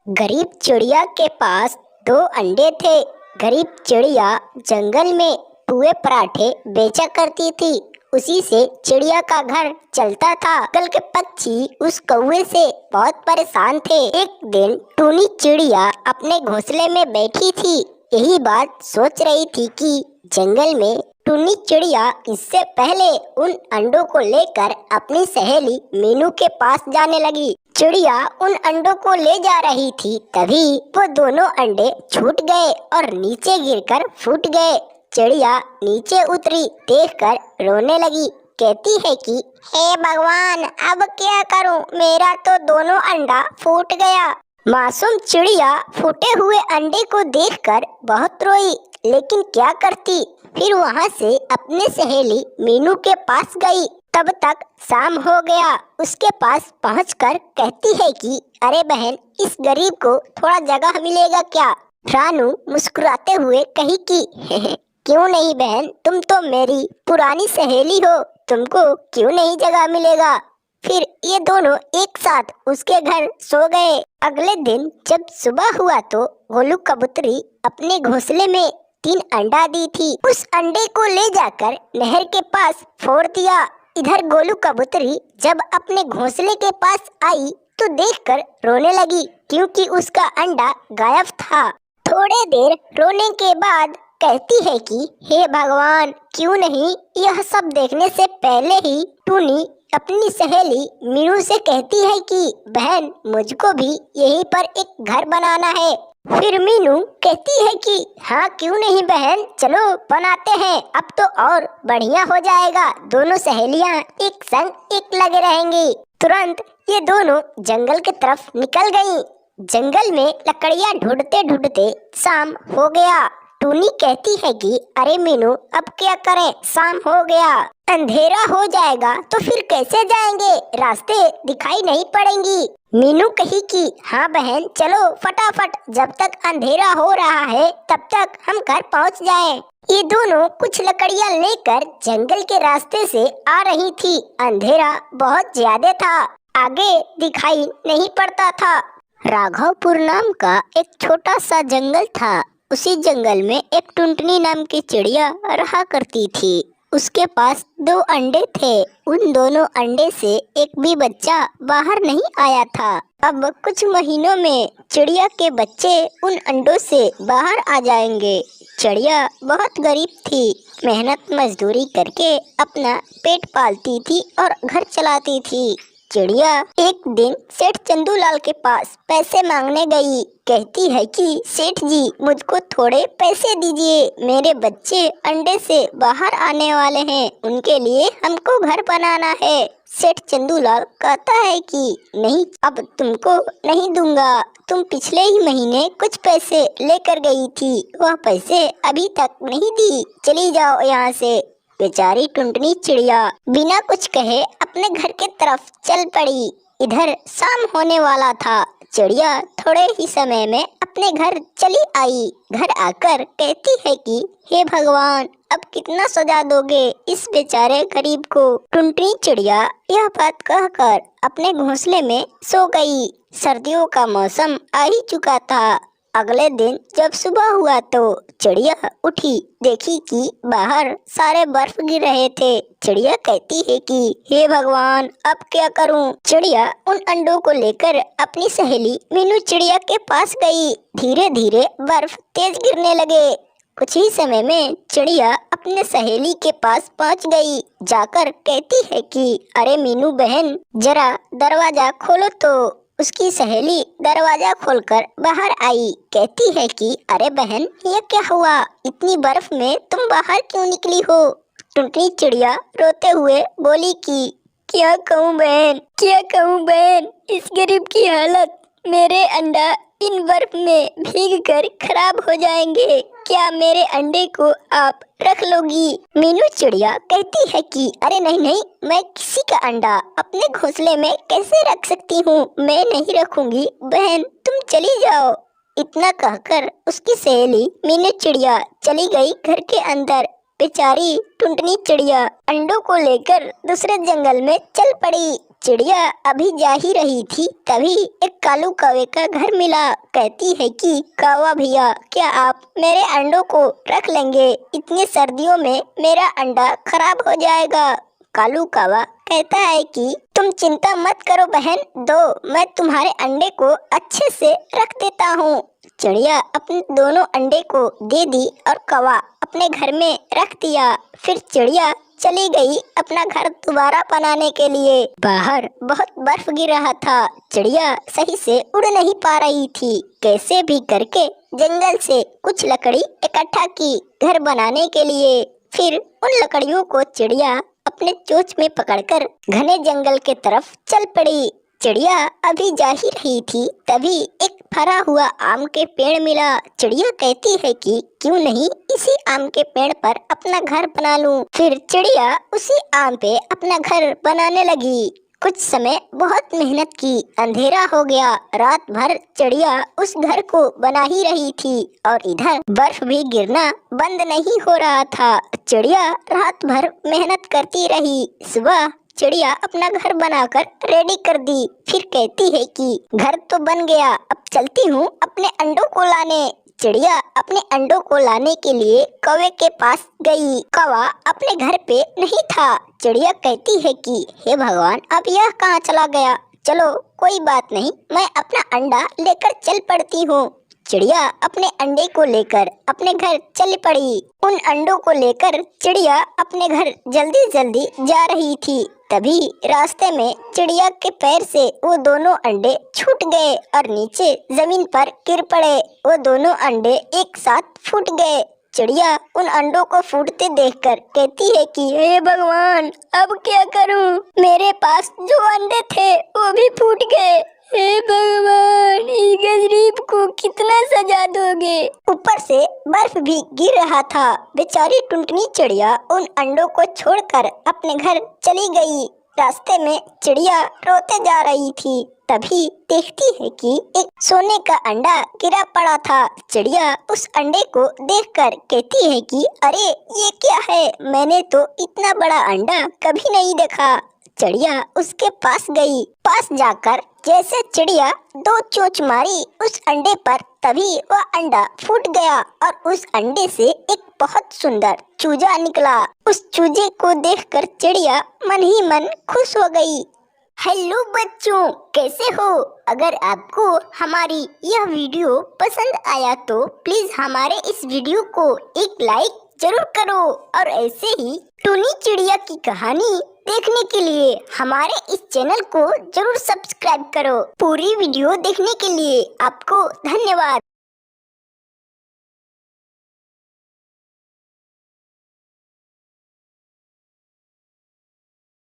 गरीब चिड़िया के पास दो अंडे थे। गरीब चिड़िया जंगल में पुए पराठे बेचा करती थी। उसी से चिड़िया का घर चलता था। जंगल के पक्षी उस कौवे से बहुत परेशान थे। एक दिन टूनी चिड़िया अपने घोंसले में बैठी थी। यही बात सोच रही थी कि जंगल में टूनी चिड़िया इससे पहले उन अंडों को लेकर अपनी सहेली मीनू के पास जाने लगी। चिड़िया उन अंडों को ले जा रही थी, तभी वो दोनों अंडे छूट गए और नीचे गिरकर फूट गए। चिड़िया नीचे उतरी, देखकर रोने लगी। कहती है कि हे भगवान, अब क्या करूं? मेरा तो दोनों अंडा फूट गया। मासूम चिड़िया फूटे हुए अंडे को देखकर बहुत रोई, लेकिन क्या करती? फिर वहां से अपने सहेली मीनू के पास गई। तब तक शाम हो गया। उसके पास पहुंचकर कहती है कि अरे बहन, इस गरीब को थोड़ा जगह मिलेगा क्या? रानू मुस्कुराते हुए कही कि क्यों नहीं बहन, तुम तो मेरी पुरानी सहेली हो, तुमको क्यों नहीं जगह मिलेगा। फिर ये दोनों एक साथ उसके घर सो गए। अगले दिन जब सुबह हुआ तो गोलू कबूतरी अपने घोंसले में 3 अंडा दी थी। उस अंडे को ले जाकर नहर के पास फोड़ दिया। इधर गोलू कबूतरी जब अपने घोंसले के पास आई तो देखकर रोने लगी, क्योंकि उसका अंडा गायब था। थोड़े देर रोने के बाद कहती है कि हे भगवान, क्यों नहीं? यह सब देखने से पहले ही टूनी अपनी सहेली मीनू से कहती है कि बहन, मुझको भी यहीं पर एक घर बनाना है। फिर मीनू कहती है कि हाँ, क्यों नहीं बहन, चलो बनाते हैं, अब तो और बढ़िया हो जाएगा। दोनों सहेलियां एक संग एक लगे रहेंगी। तुरंत ये दोनों जंगल की तरफ निकल गईं। जंगल में लकड़ियां ढूंढते ढूंढते शाम हो गया। टूनी कहती है कि अरे मीनू, अब क्या करें? शाम हो गया, अंधेरा हो जाएगा तो फिर कैसे जाएंगे? रास्ते दिखाई नहीं पड़ेंगी। मीनू कही कि हाँ बहन, चलो फटाफट, जब तक अंधेरा हो रहा है तब तक हम घर पहुंच जाएं। ये दोनों कुछ लकड़ियां लेकर जंगल के रास्ते से आ रही थी। अंधेरा बहुत ज्यादा था, आगे दिखाई नहीं पड़ता था। राघवपुर नाम का एक छोटा सा जंगल था। उसी जंगल में एक टुनटुनी नाम की चिड़िया रहा करती थी। उसके पास 2 अंडे थे। उन दोनों अंडे से एक भी बच्चा बाहर नहीं आया था। अब कुछ महीनों में चिड़िया के बच्चे उन अंडों से बाहर आ जाएंगे। चिड़िया बहुत गरीब थी, मेहनत मजदूरी करके अपना पेट पालती थी और घर चलाती थी। चिड़िया एक दिन सेठ चंदूलाल के पास पैसे मांगने गई। कहती है कि सेठ जी, मुझको थोड़े पैसे दीजिए, मेरे बच्चे अंडे से बाहर आने वाले हैं, उनके लिए हमको घर बनाना है। सेठ चंदूलाल कहता है कि नहीं, अब तुमको नहीं दूंगा। तुम पिछले ही महीने कुछ पैसे लेकर गई थी, वह पैसे अभी तक नहीं दी, चली जाओ यहाँ से। बेचारी टुनटुनी चिड़िया बिना कुछ कहे अपने घर के तरफ चल पड़ी। इधर शाम होने वाला था। चिड़िया थोड़े ही समय में अपने घर चली आई। घर आकर कहती है कि हे भगवान, अब कितना सजा दोगे इस बेचारे गरीब को। टुनटुनी चिड़िया यह बात कहकर अपने घोंसले में सो गई। सर्दियों का मौसम आ ही चुका था। अगले दिन जब सुबह हुआ तो चिड़िया उठी, देखी कि बाहर सारे बर्फ गिर रहे थे। चिड़िया कहती है कि हे भगवान, अब क्या करूं? चिड़िया उन अंडों को लेकर अपनी सहेली मीनू चिड़िया के पास गई। धीरे धीरे बर्फ तेज गिरने लगे। कुछ ही समय में चिड़िया अपने सहेली के पास पहुंच गई। जाकर कहती है कि अरे मीनू बहन, जरा दरवाजा खोलो तो। उसकी सहेली दरवाजा खोलकर बाहर आई। कहती है कि अरे बहन, ये क्या हुआ? इतनी बर्फ में तुम बाहर क्यों निकली हो? टुनटुनी चिड़िया रोते हुए बोली कि क्या कहूँ बहन, क्या कहूँ बहन, इस गरीब की हालत। मेरे अंडा इन बर्फ में भीगकर खराब हो जाएंगे। क्या मेरे अंडे को आप रख लोगी? मीनू चिड़िया कहती है कि अरे नहीं नहीं, मैं किसी का अंडा अपने घोंसले में कैसे रख सकती हूँ? मैं नहीं रखूंगी बहन, तुम चली जाओ। इतना कहकर उसकी सहेली मीनू चिड़िया चली गई घर के अंदर। बेचारी टुनटुनी चिड़िया अंडों को लेकर दूसरे जंगल में चल पड़ी। चिड़िया अभी जा ही रही थी, तभी एक कालू कौवे का घर मिला। कहती है कि कौवा भैया, क्या आप मेरे अंडों को रख लेंगे? इतनी सर्दियों में मेरा अंडा खराब हो जाएगा। कालू कौवा कहता है कि तुम चिंता मत करो बहन, दो मैं तुम्हारे अंडे को अच्छे से रख देता हूँ। चिड़िया अपने दोनों अंडे को दे दी और कौवा अपने घर में रख दिया। फिर चिड़िया चली गई अपना घर दोबारा बनाने के लिए। बाहर बहुत बर्फ गिर रहा था। चिड़िया सही से उड़ नहीं पा रही थी। कैसे भी करके जंगल से कुछ लकड़ी इकट्ठा की घर बनाने के लिए। फिर उन लकड़ियों को चिड़िया अपने चोंच में पकड़कर घने जंगल के तरफ चल पड़ी। चिड़िया अभी जा ही रही थी, तभी एक फरा हुआ आम के पेड़ मिला। चिड़िया कहती है कि क्यों नहीं इसी आम के पेड़ पर अपना घर बना लूं। फिर चिड़िया उसी आम पे अपना घर बनाने लगी। कुछ समय बहुत मेहनत की, अंधेरा हो गया। रात भर चिड़िया उस घर को बना ही रही थी और इधर बर्फ भी गिरना बंद नहीं हो रहा था। चिड़िया रात भर मेहनत करती रही। सुबह चिड़िया अपना घर बनाकर रेडी कर दी। फिर कहती है कि घर तो बन गया, अब चलती हूँ अपने अंडों को लाने। चिड़िया अपने अंडों को लाने के लिए कौवे के पास गई। कौवा अपने घर पे नहीं था। चिड़िया कहती है कि हे भगवान, अब यह कहाँ चला गया? चलो कोई बात नहीं, मैं अपना अंडा लेकर चल पड़ती हूँ। चिड़िया अपने अंडे को लेकर अपने घर चल पड़ी। उन अंडों को लेकर चिड़िया अपने घर जल्दी जल्दी जा रही थी। तभी रास्ते में चिड़िया के पैर से वो दोनों अंडे छूट गए और नीचे जमीन पर गिर पड़े। वो दोनों अंडे एक साथ फूट गए। चिड़िया उन अंडों को फूटते देखकर कहती है कि हे भगवान, अब क्या करूं? मेरे पास जो अंडे थे वो भी फूट गए। हे भगवान, इस गरीब को कितना सजा दोगे? ऊपर से बर्फ भी गिर रहा था। बेचारी टुनटुनी चिड़िया उन अंडों को छोड़कर अपने घर चली गई। रास्ते में चिड़िया रोते जा रही थी। तभी देखती है कि एक सोने का अंडा गिरा पड़ा था। चिड़िया उस अंडे को देखकर कहती है कि अरे ये क्या है? मैंने तो इतना बड़ा अंडा कभी नहीं देखा। चिड़िया उसके पास गई। पास जाकर जैसे चिड़िया दो चोंच मारी उस अंडे पर, तभी वह अंडा फूट गया और उस अंडे से एक बहुत सुंदर चूजा निकला। उस चूजे को देखकर चिड़िया मन ही मन खुश हो गई। हेलो बच्चों, कैसे हो? अगर आपको हमारी यह वीडियो पसंद आया तो प्लीज हमारे इस वीडियो को एक लाइक जरूर करो और ऐसे ही टूनी चिड़िया की कहानी देखने के लिए हमारे इस चैनल को जरूर सब्सक्राइब करो। पूरी वीडियो देखने के लिए आपको धन्यवाद।